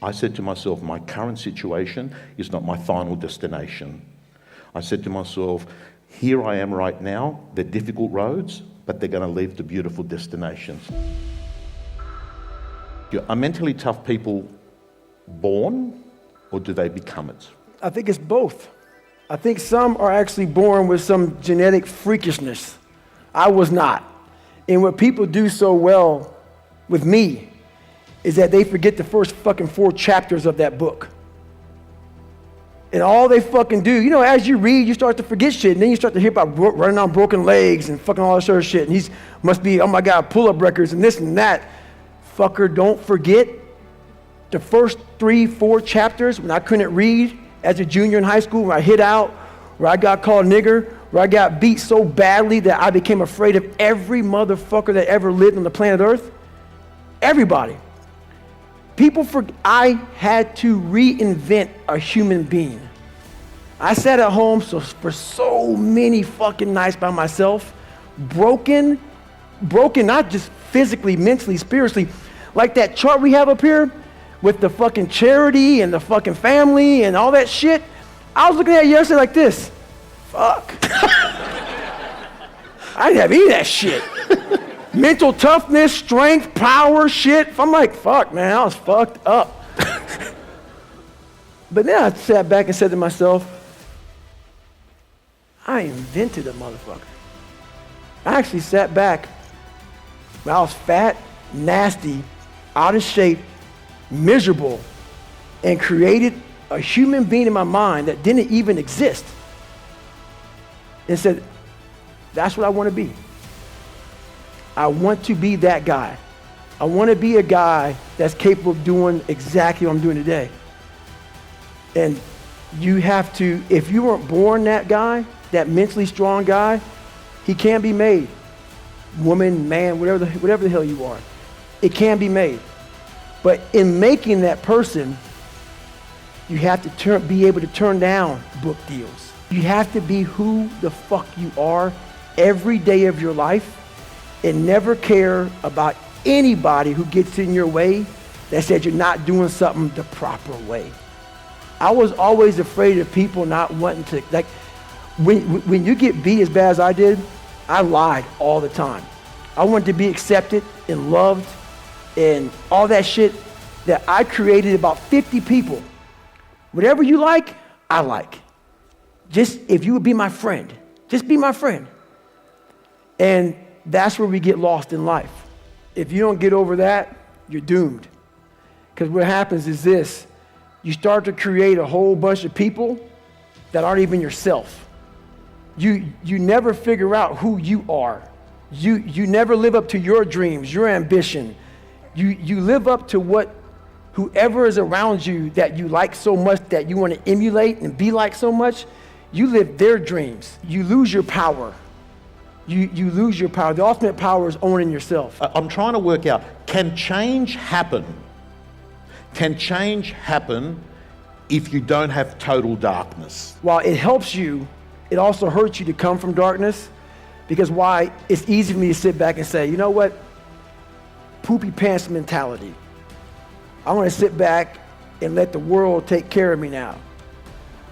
I said to myself, my current situation is not my final destination. I said to myself, here I am right now, they're difficult roads, but they're going to lead to beautiful destinations. Are mentally tough people born, or do they become it? I think it's both. I think some are actually born with some genetic freakishness. I was not. And what people do so well with me is that they forget the first fucking 4 chapters of that book. And all they fucking do, you know, as you read, you start to forget shit, and then you start to hear about running on broken legs and fucking all that sort of shit. And he's must be, oh my God, pull-up records and this and that. Fucker, don't forget the first 3, 4 chapters when I couldn't read as a junior in high school, where I hid out, where I got called nigger, where I got beat so badly that I became afraid of every motherfucker that ever lived on the planet Earth. Everybody. I had to reinvent a human being. I sat at home for so many fucking nights by myself, broken not just physically, mentally, spiritually, like that chart we have up here with the fucking charity and the fucking family and all that shit. I was looking at it yesterday like this. Fuck. I didn't have any of that shit. Mental toughness, strength, power, shit. I'm like, fuck, man, I was fucked up. But then I sat back and said to myself, I invented a motherfucker. I actually sat back when I was fat, nasty, out of shape, miserable, and created a human being in my mind that didn't even exist. And said, that's what I want to be. I want to be that guy. I want to be a guy that's capable of doing exactly what I'm doing today. And you have to, if you weren't born that guy, that mentally strong guy, he can be made. Woman, man, whatever the hell you are. It can be made. But in making that person, you have to be able to turn down book deals. You have to be who the fuck you are every day of your life and never care about anybody who gets in your way that said you're not doing something the proper way. I was always afraid of people not wanting to, like, when you get beat as bad as I did, I lied all the time. I wanted to be accepted and loved and all that shit that I created about 50 people. Whatever you like, I like. Just if you would be my friend, just be my friend. And that's where we get lost in life. If you don't get over that, you're doomed. Because what happens is this, you start to create a whole bunch of people that aren't even yourself. You never figure out who you are. You never live up to your dreams, your ambition. You live up to what whoever is around you that you like so much that you want to emulate and be like so much, you live their dreams. You lose your power. You lose your power. The ultimate power is owning yourself. I'm trying to work out, can change happen? Can change happen if you don't have total darkness? While it helps you, it also hurts you to come from darkness, because why? It's easy for me to sit back and say, you know what? Poopy pants mentality. I want to sit back and let the world take care of me now.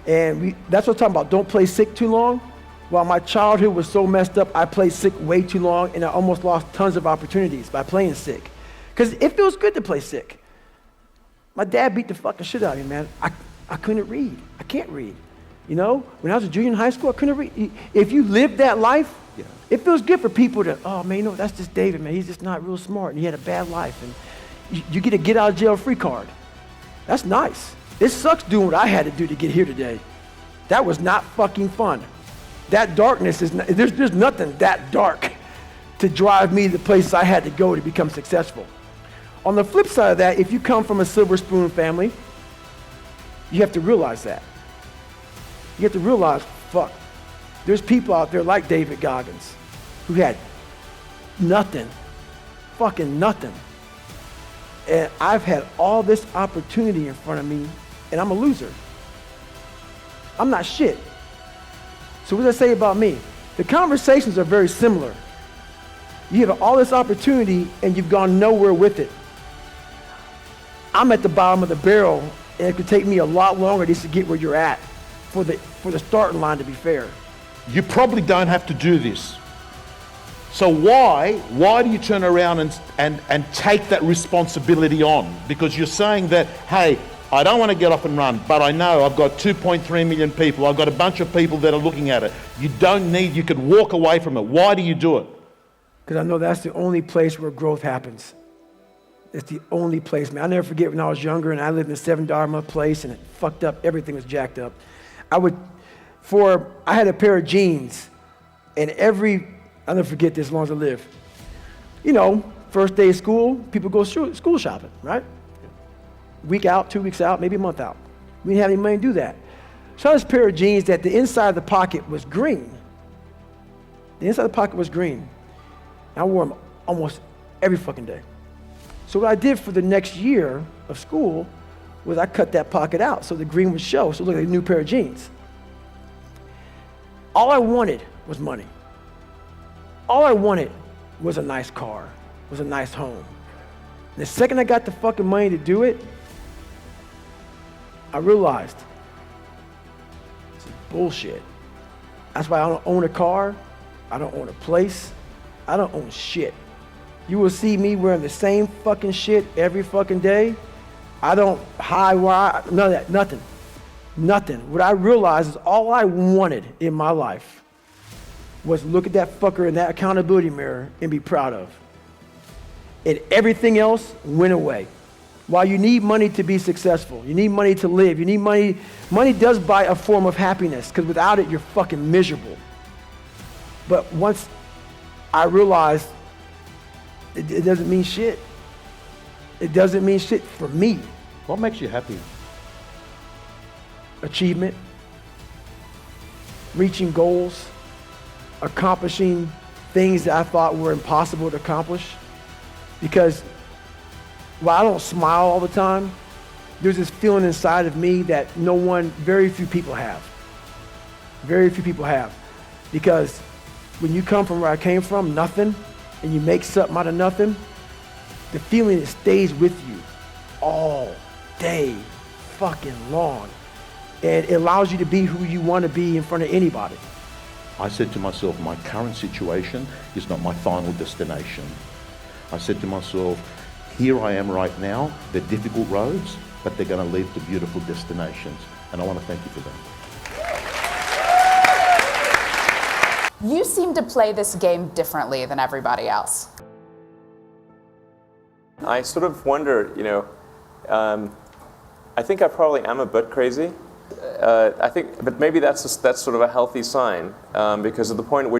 And that's what I'm talking about. Don't play sick too long. While my childhood was so messed up, I played sick way too long, and I almost lost tons of opportunities by playing sick. Because it feels good to play sick. My dad beat the fucking shit out of me, man. I couldn't read. I can't read. You know, when I was a junior in high school, I couldn't read. If you live that life, yeah, it feels good for people to, oh man, you know, that's just David, man. He's just not real smart, and he had a bad life. And you get a get out of jail free card. That's nice. It sucks doing what I had to do to get here today. That was not fucking fun. That darkness is, there's nothing that dark to drive me to the places I had to go to become successful. On the flip side of that, if you come from a silver spoon family, you have to realize that. You have to realize, fuck, there's people out there like David Goggins who had nothing, fucking nothing. And I've had all this opportunity in front of me, and I'm a loser. I'm not shit. So what does that say about me? The conversations are very similar. You have all this opportunity and you've gone nowhere with it. I'm at the bottom of the barrel, and it could take me a lot longer just to get where you're at for the starting line, to be fair. You probably don't have to do this. So why do you turn around and take that responsibility on? Because you're saying that, hey, I don't want to get off and run, but I know I've got 2.3 million people. I've got a bunch of people that are looking at it. You could walk away from it. Why do you do it? Because I know that's the only place where growth happens. It's the only place, man. I'll never forget when I was younger and I lived in a $7 a month place and it fucked up, everything was jacked up. I had a pair of jeans and I'll never forget this as long as I live. You know, first day of school, people go school shopping, right? Week out, 2 weeks out, maybe a month out. We didn't have any money to do that. So I had this pair of jeans that the inside of the pocket was green. The inside of the pocket was green. I wore them almost every fucking day. So what I did for the next year of school was I cut that pocket out so the green would show, so it looked like a new pair of jeans. All I wanted was money. All I wanted was a nice car, was a nice home. And the second I got the fucking money to do it, I realized it's bullshit. That's why I don't own a car, I don't own a place, I don't own shit. You will see me wearing the same fucking shit every fucking day. I don't hide none of that, nothing. Nothing. What I realized is all I wanted in my life was look at that fucker in that accountability mirror and be proud of. And everything else went away. While you need money to be successful, you need money to live, you need money. Money does buy a form of happiness, because without it, you're fucking miserable. But once I realized it doesn't mean shit. It doesn't mean shit for me. What makes you happy? Achievement, reaching goals, accomplishing things that I thought were impossible to accomplish. Because while I don't smile all the time, there's this feeling inside of me that very few people have. Very few people have. Because when you come from where I came from, nothing, and you make something out of nothing, the feeling, it stays with you all day fucking long. And it allows you to be who you want to be in front of anybody. I said to myself, my current situation is not my final destination. I said to myself, here I am right now, they're difficult roads, but they're going to lead to beautiful destinations. And I want to thank you for that. You seem to play this game differently than everybody else. I sort of wonder, I think I probably am a bit crazy. But maybe that's sort of a healthy sign, because at the point where